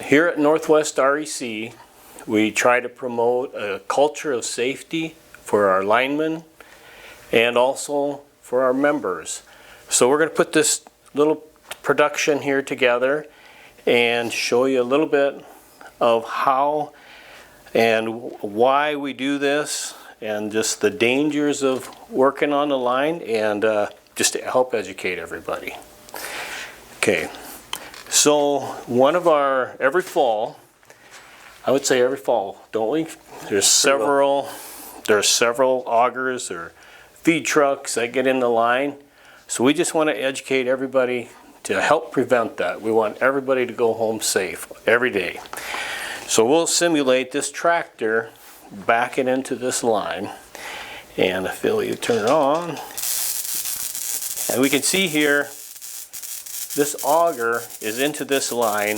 Here at Northwest REC, we try to promote a culture of safety for our linemen and also for our members. So we're going to put this little production here together and show you a little bit of how and why we do this and just the dangers of working on the line and just to help educate everybody. Okay, so one of our, every fall, I would say every fall, don't we? There's several augers or feed trucks that get in the line. So we just want to educate everybody to help prevent that. We want everybody to go home safe every day. So we'll simulate this tractor backing into this line. And if you turn it on, and we can see here, this auger is into this line,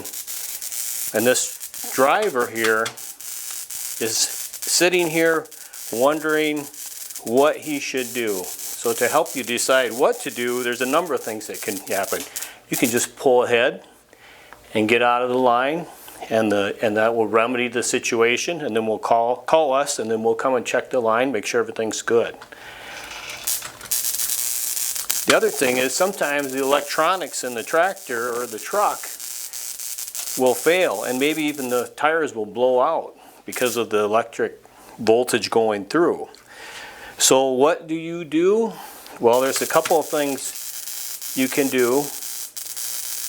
and this driver here is sitting here wondering what he should do. So to help you decide what to do, there's a number of things that can happen. You can just pull ahead and get out of the line, and that will remedy the situation, and then we'll call us, and then we'll come and check the line, make sure everything's good. The other thing is sometimes the electronics in the tractor or the truck will fail, and maybe even the tires will blow out because of the electric voltage going through. So what do? Well, there's a couple of things you can do.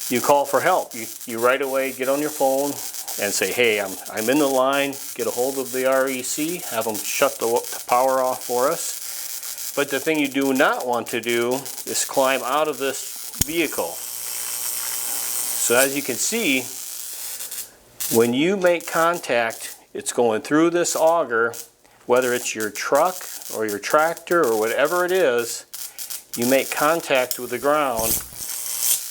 You call for help. You right away get on your phone and say, hey, I'm in the line, get a hold of the REC, have them shut the power off for us. But the thing you do not want to do is climb out of this vehicle. So as you can see, when you make contact, it's going through this auger, whether it's your truck or your tractor or whatever it is, you make contact with the ground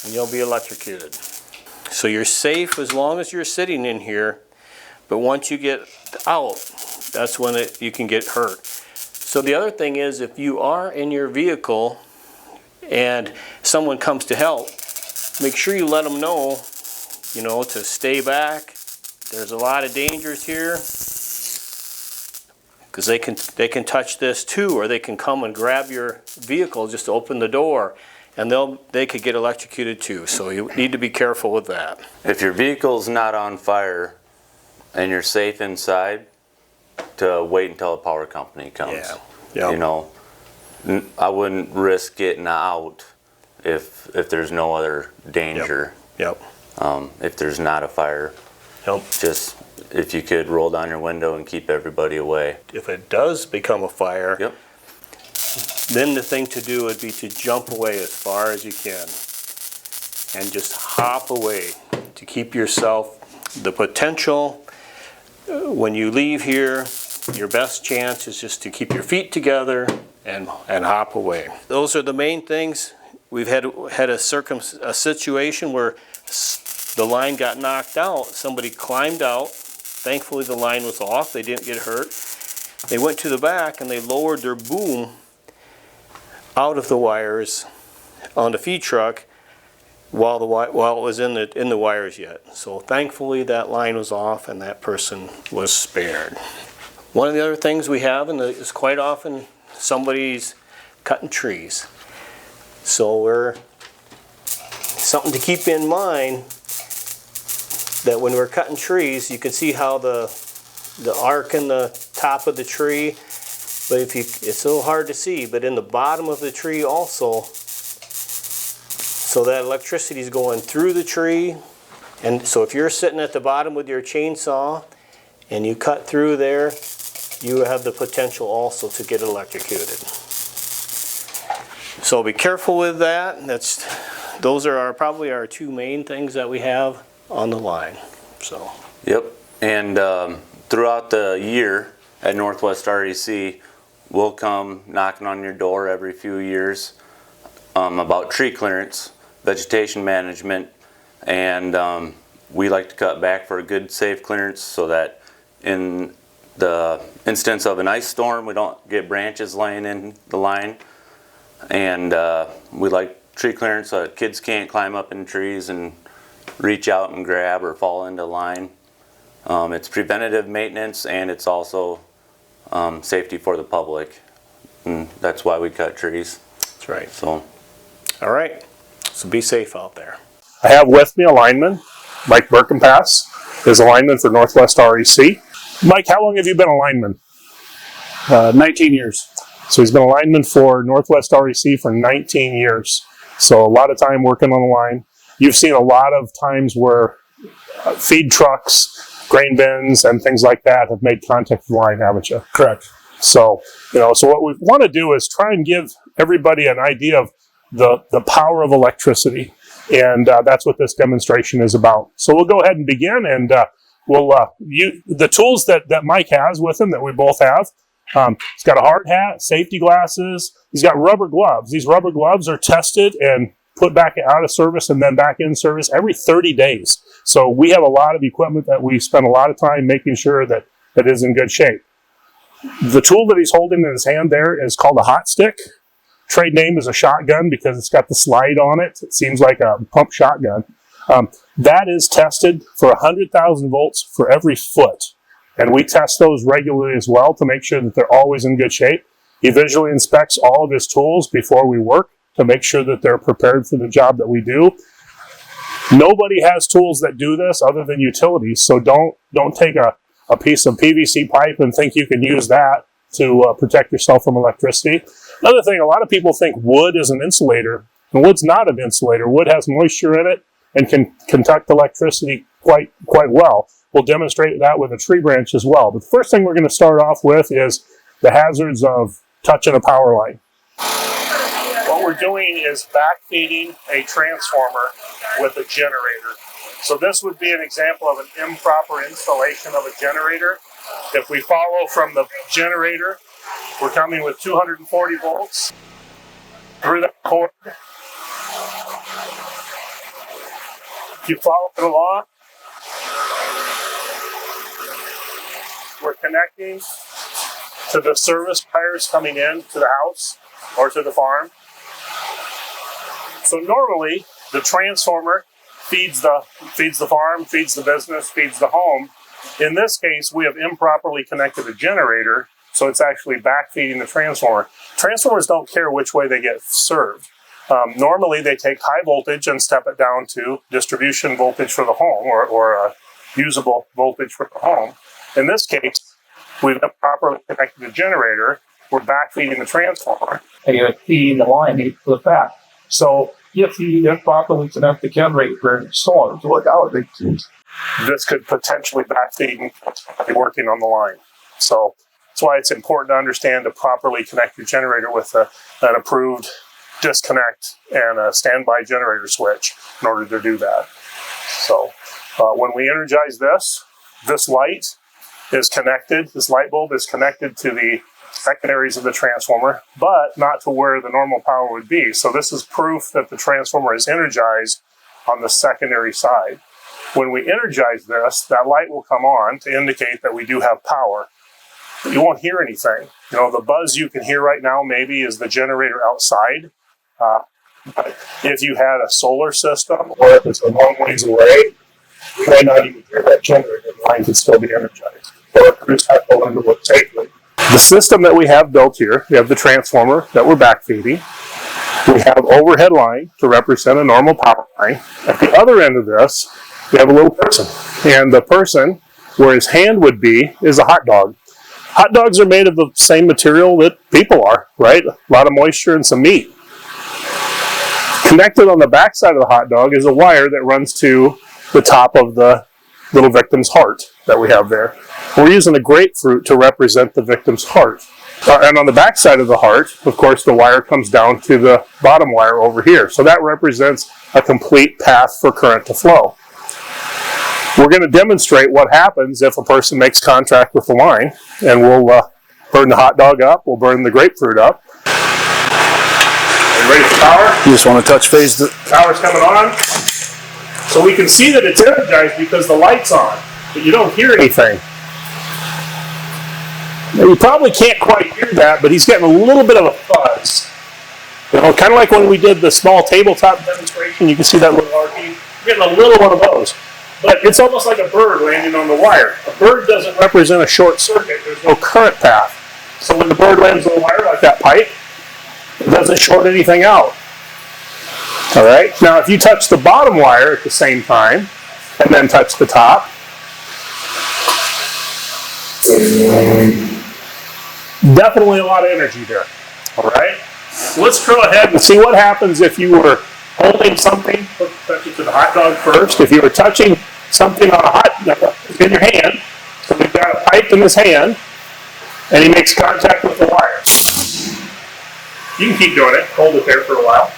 and you'll be electrocuted. So you're safe as long as you're sitting in here, but once you get out, that's when you can get hurt. So the other thing is, if you are in your vehicle and someone comes to help, make sure you let them know, to stay back. There's a lot of dangers here, because they can touch this too, or they can come and grab your vehicle just to open the door, and they could get electrocuted too. So you need to be careful with that. If your vehicle's not on fire and you're safe inside, to wait until the power company comes. Yeah. I wouldn't risk getting out if there's no other danger. Yep. If there's not a fire. Yep. Just if you could roll down your window and keep everybody away. If it does become a fire, yep, then the thing to do would be to jump away as far as you can and just hop away to keep yourself the potential. When you leave here, your best chance is just to keep your feet together and hop away. Those are the main things. We've had a situation where the line got knocked out. Somebody climbed out. Thankfully the line was off. They didn't get hurt. They went to the back and they lowered their boom out of the wires on the feed truck while it was in the wires yet. So thankfully that line was off and that person was spared. One of the other things we have is quite often somebody's cutting trees. So something to keep in mind, that when we're cutting trees, you can see how the arc in the top of the tree, but it's a little hard to see, but in the bottom of the tree also, so that electricity is going through the tree. And so if you're sitting at the bottom with your chainsaw and you cut through there, you have the potential also to get electrocuted. So be careful with that. Those are probably our two main things that we have on the line. So. Yep. And throughout the year at Northwest REC, we'll come knocking on your door every few years about tree clearance, vegetation management, and we like to cut back for a good safe clearance so that in the instance of an ice storm we don't get branches laying in the line. And we like tree clearance so that kids can't climb up in trees and reach out and grab or fall into line. It's preventative maintenance, and it's also safety for the public. And that's why we cut trees. That's right. So, All right. So be safe out there. I have with me a lineman, Mike Birkenpass, is a lineman for Northwest REC. Mike, how long have you been a lineman? 19 years. So he's been a lineman for Northwest REC for 19 years. So a lot of time working on the line. You've seen a lot of times where feed trucks, grain bins, and things like that have made contact with the line, haven't you? Correct. So, so what we want to do is try and give everybody an idea of the power of electricity. And that's what this demonstration is about. So we'll go ahead and begin, and the tools that Mike has with him, that we both have. He's got a hard hat, safety glasses. He's got rubber gloves. These rubber gloves are tested and put back out of service and then back in service every 30 days. So we have a lot of equipment that we spend a lot of time making sure that is in good shape. The tool that he's holding in his hand there is called a hot stick. Trade name is a shotgun because it's got the slide on it. It seems like a pump shotgun. That is tested for 100,000 volts for every foot. And we test those regularly as well to make sure that they're always in good shape. He visually inspects all of his tools before we work to make sure that they're prepared for the job that we do. Nobody has tools that do this other than utilities, so don't take a piece of PVC pipe and think you can use that to protect yourself from electricity. Another thing, a lot of people think wood is an insulator, and wood's not an insulator. Wood has moisture in it and can conduct electricity quite well. We'll demonstrate that with a tree branch as well. But the first thing we're going to start off with is the hazards of touching a power line. What we're doing is backfeeding a transformer with a generator. So this would be an example of an improper installation of a generator. If we follow from the generator, we're coming with 240 volts through that cord. If you follow it along, we're connecting to the service wires coming in to the house or to the farm. So normally the transformer feeds the farm, feeds the business, feeds the home. In this case, we have improperly connected a generator, so it's actually backfeeding the transformer. Transformers don't care which way they get served. Normally they take high voltage and step it down to distribution voltage for the home or a usable voltage for the home. In this case, we've improperly connected the generator. We're backfeeding the transformer. And you're feeding the line to the back. So if you improperly connect the generator and storms, look out. This could potentially backfeed and working on the line. So that's why it's important to understand to properly connect your generator with an approved disconnect and a standby generator switch in order to do that. So when we energize this light is connected, this light bulb is connected to the secondaries of the transformer, but not to where the normal power would be. So this is proof that the transformer is energized on the secondary side. When we energize this, that light will come on to indicate that we do have power. But you won't hear anything. The buzz you can hear right now maybe is the generator outside. But if you had a solar system or if it's a long ways away, you might not even hear that generator. The line could still be energized. Or it could just have to under what safely. The system that we have built here, we have the transformer that we're backfeeding. We have overhead line to represent a normal power line. At the other end of this, we have a little person. And the person, where his hand would be, is a hot dog. Hot dogs are made of the same material that people are, right? A lot of moisture and some meat. Connected on the back side of the hot dog is a wire that runs to the top of the little victim's heart that we have there. We're using a grapefruit to represent the victim's heart. And on the back side of the heart, of course, the wire comes down to the bottom wire over here. So that represents a complete path for current to flow. We're going to demonstrate what happens if a person makes contact with the line, and we'll burn the hot dog up, we'll burn the grapefruit up. Are you ready for power? You just want to touch phase the Power's coming on. So we can see that it's energized because the light's on, but you don't hear anything. Now, you probably can't quite hear that, but he's getting a little bit of a fuzz. Kind of like when we did the small tabletop demonstration, you can see that little RP getting a little one of those. But it's almost like a bird landing on the wire. A bird doesn't represent a short circuit. There's no current path. So when the bird lands on the wire like that pipe, it doesn't short anything out. All right. Now, if you touch the bottom wire at the same time and then touch the top, definitely a lot of energy there. All right. So let's go ahead and see what happens if you were holding something. Let's touch it to the hot dog first. If you were touching something on a hot in your hand, so we've got a pipe in his hand, and he makes contact with the wire. You can keep doing it. Hold it there for a while.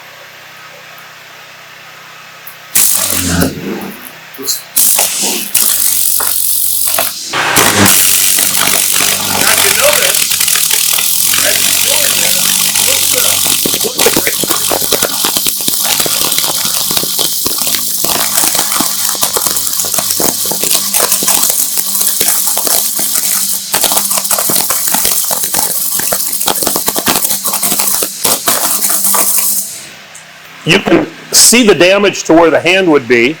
You can see the damage to where the hand would be,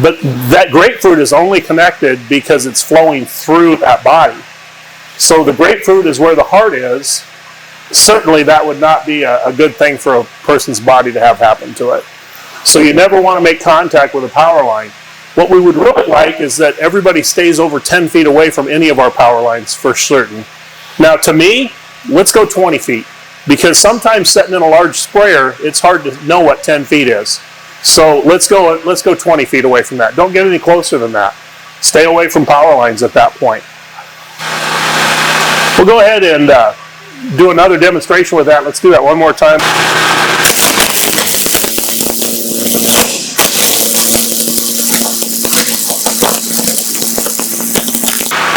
but that grapefruit is only connected because it's flowing through that body. So the grapefruit is where the heart is. Certainly that would not be a good thing for a person's body to have happen to it. So you never want to make contact with a power line. What we would really like is that everybody stays over 10 feet away from any of our power lines for certain. Now to me, let's go 20 feet. Because sometimes sitting in a large sprayer, it's hard to know what 10 feet is. So let's go 20 feet away from that. Don't get any closer than that. Stay away from power lines at that point. We'll go ahead and do another demonstration with that. Let's do that one more time.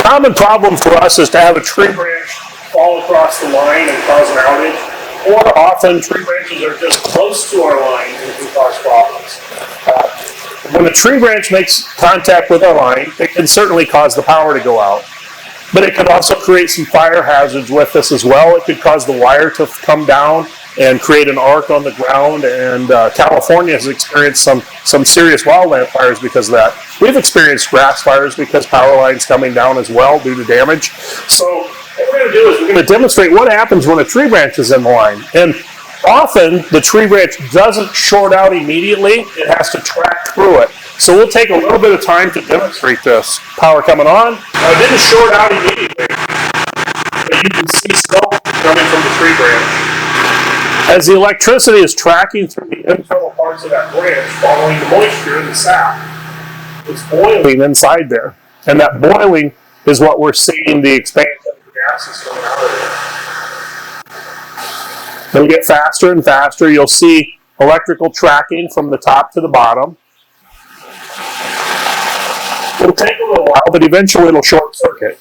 Common problem for us is to have a tree branch fall across the line and cause an outage, or often tree branches are just close to our line and can cause problems. When a tree branch makes contact with our line, it can certainly cause the power to go out, but it could also create some fire hazards with this as well. It could cause the wire to come down and create an arc on the ground, and California has experienced some serious wildland fires because of that. We've experienced grass fires because power lines coming down as well due to damage. So what we're going to do is we're going to demonstrate what happens when a tree branch is in the line. And often the tree branch doesn't short out immediately. It has to track through it. So we'll take a little bit of time to demonstrate this. Power coming on. Now it didn't short out immediately, but you can see smoke coming from the tree branch. As the electricity is tracking through the internal parts of that branch, following the moisture in the sap, it's boiling inside there. And that boiling is what we're seeing the expansion of the gases coming out of it. It'll get faster and faster. You'll see electrical tracking from the top to the bottom. It'll take a little while, but eventually it'll short circuit.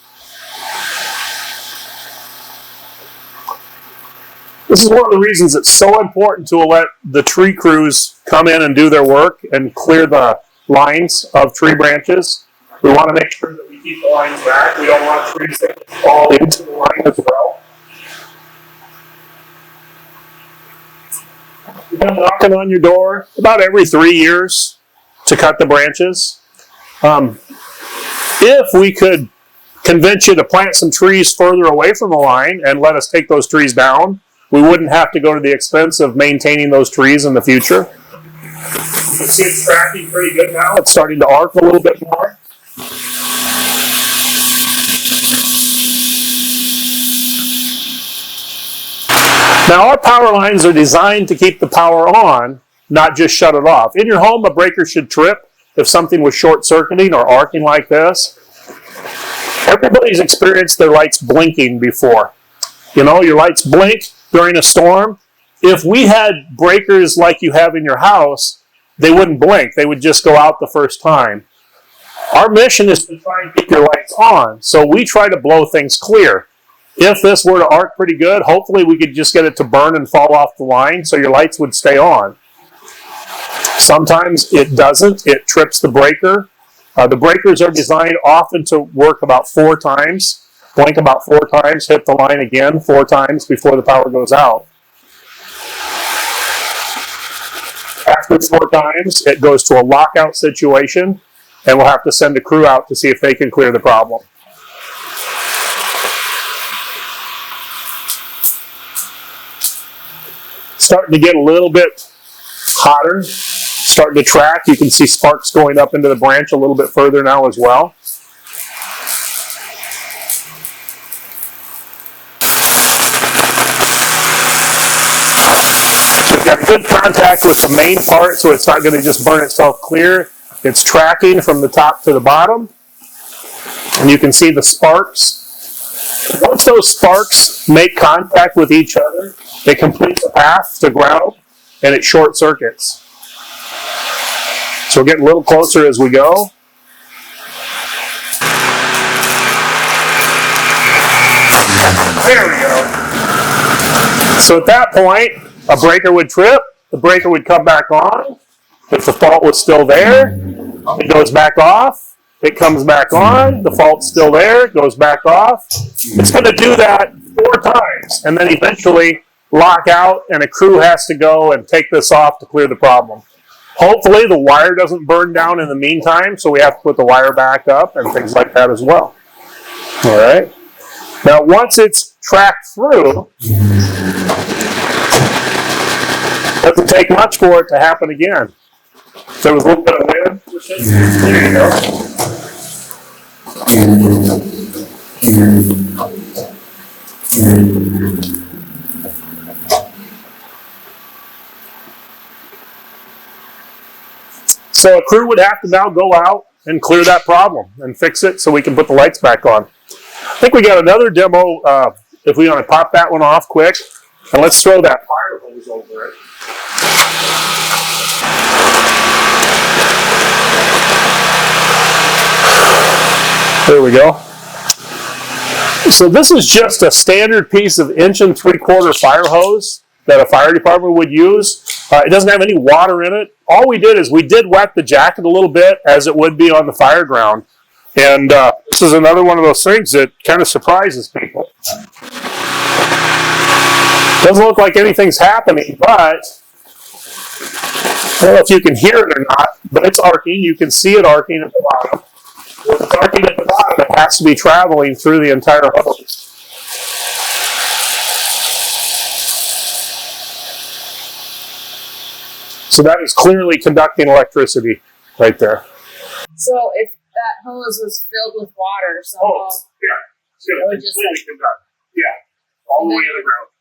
This is one of the reasons it's so important to let the tree crews come in and do their work and clear the lines of tree branches. We want to make sure that we keep the lines back. We don't want trees that fall into the line as well. We come knocking on your door about every 3 years to cut the branches. If we could convince you to plant some trees further away from the line and let us take those trees down, we wouldn't have to go to the expense of maintaining those trees in the future. You can see it's tracking pretty good now. It's starting to arc a little bit more. Now our power lines are designed to keep the power on, not just shut it off. In your home, a breaker should trip if something was short-circuiting or arcing like this. Everybody's experienced their lights blinking before. You know, your lights blink during a storm. If we had breakers like you have in your house, they wouldn't blink. They would just go out the first time. Our mission is to try and keep your lights on, so we try to blow things clear. If this were to arc pretty good, hopefully we could just get it to burn and fall off the line so your lights would stay on. Sometimes it doesn't. It trips the breaker. The breakers are designed often to work about 4 times. Blink about 4 times, hit the line again 4 times before the power goes out. happens 4 times, it goes to a lockout situation, and we'll have to send a crew out to see if they can clear the problem. Starting to get a little bit hotter, starting to track. You can see sparks going up into the branch a little bit further now as well. We've got good contact with the main part, so it's not going to just burn itself clear. It's tracking from the top to the bottom, and you can see the sparks. Once those sparks make contact with each other, it completes a path to ground, and it short circuits. So we're getting a little closer as we go. There we go. So at that point, a breaker would trip, the breaker would come back on. If the fault was still there, it goes back off, it comes back on, the fault's still there, it goes back off. It's going to do that 4 times, and then eventually lock out, and a crew has to go and take this off to clear the problem. Hopefully the wire doesn't burn down in the meantime, so we have to put the wire back up and things like that as well. All right. Now once it's tracked through, it doesn't take much for it to happen again. So there was a little bit of wind. There you go. So a crew would have to now go out and clear that problem and fix it so we can put the lights back on. I think we got another demo, if we want to pop that one off quick, and let's throw that fire hose over it. There we go. So this is just a standard piece of 1 3/4" fire hose that a fire department would use. It doesn't have any water in it. All we did is we did wet the jacket a little bit as it would be on the fire ground. And this is another one of those things that kind of surprises people. Doesn't look like anything's happening, but I don't know if you can hear it or not, but it's arcing. You can see it arcing at the bottom. When it's arcing at the bottom, it has to be traveling through the entire hose. So that is clearly conducting electricity right there. So if that hose was filled with water, somehow Yeah. It's going Or to just completely conduct. Yeah. All the way to the ground.